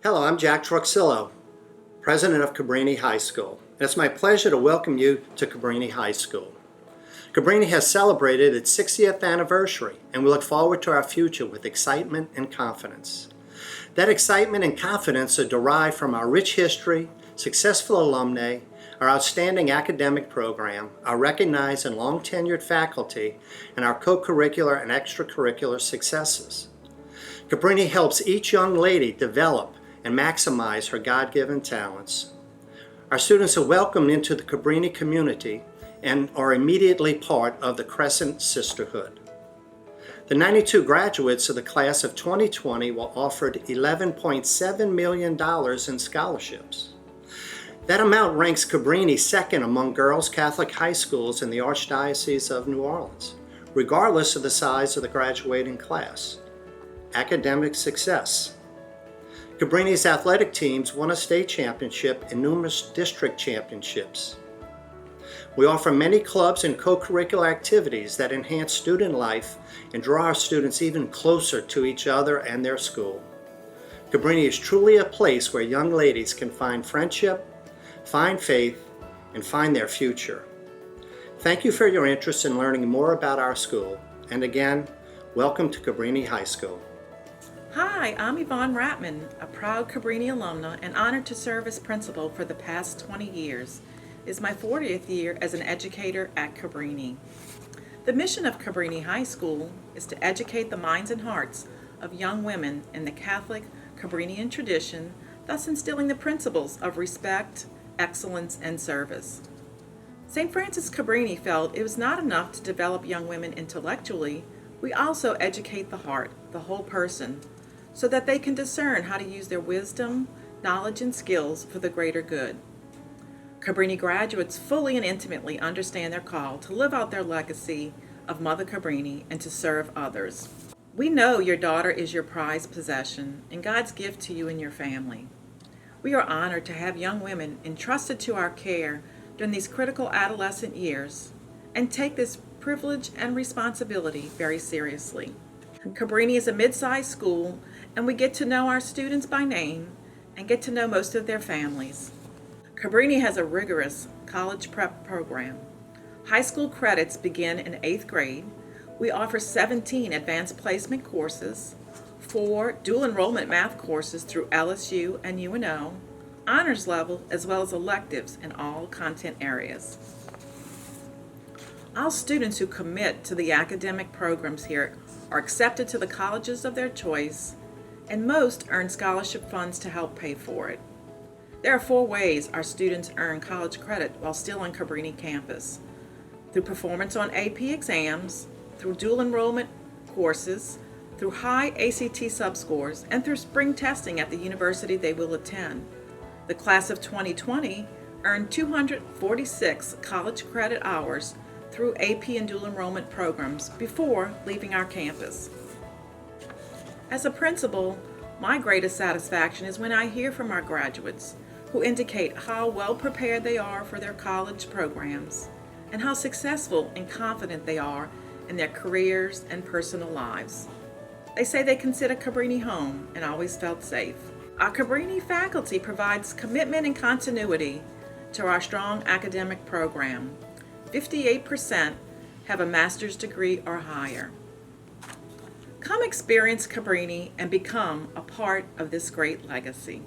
Hello, I'm Jack Truxillo, President of Cabrini High School. It's my pleasure to welcome you to Cabrini High School. Cabrini has celebrated its 60th anniversary, and we look forward to our future with excitement and confidence. That excitement and confidence are derived from our rich history, successful alumni, our outstanding academic program, our recognized and long-tenured faculty, and our co-curricular and extracurricular successes. Cabrini helps each young lady develop and maximize her God-given talents. Our students are welcomed into the Cabrini community and are immediately part of the Crescent Sisterhood. The 92 graduates of the class of 2020 were offered $11.7 million in scholarships. That amount ranks Cabrini second among girls' Catholic high schools in the Archdiocese of New Orleans, regardless of the size of the graduating class. Academic success. Cabrini's athletic teams won a state championship and numerous district championships. We offer many clubs and co-curricular activities that enhance student life and draw our students even closer to each other and their school. Cabrini is truly a place where young ladies can find friendship, find faith, and find their future. Thank you for your interest in learning more about our school. And again, welcome to Cabrini High School. Hi, I'm Yvonne Ratman, a proud Cabrini alumna and honored to serve as principal for the past 20 years. It is my 40th year as an educator at Cabrini. The mission of Cabrini High School is to educate the minds and hearts of young women in the Catholic Cabrinian tradition, thus instilling the principles of respect, excellence, and service. St. Francis Cabrini felt it was not enough to develop young women intellectually, we also educate the heart, the whole person, so that they can discern how to use their wisdom, knowledge, and skills for the greater good. Cabrini graduates fully and intimately understand their call to live out their legacy of Mother Cabrini and to serve others. We know your daughter is your prized possession and God's gift to you and your family. We are honored to have young women entrusted to our care during these critical adolescent years and take this privilege and responsibility very seriously. Cabrini is a mid-sized school, and we get to know our students by name and get to know most of their families. Cabrini has a rigorous college prep program. High school credits begin in 8th grade. We offer 17 advanced placement courses, 4 dual enrollment math courses through LSU and UNO, honors level, as well as electives in all content areas. All students who commit to the academic programs here are accepted to the colleges of their choice, and most earn scholarship funds to help pay for it. There are 4 ways our students earn college credit while still on Cabrini campus: through performance on AP exams, through dual enrollment courses, through high ACT subscores, and through spring testing at the university they will attend. The class of 2020 earned 246 college credit hours through AP and dual enrollment programs before leaving our campus. As a principal, my greatest satisfaction is when I hear from our graduates who indicate how well prepared they are for their college programs and how successful and confident they are in their careers and personal lives. They say they consider Cabrini home and always felt safe. Our Cabrini faculty provides commitment and continuity to our strong academic program. 58% have a master's degree or higher. Come experience Cabrini and become a part of this great legacy.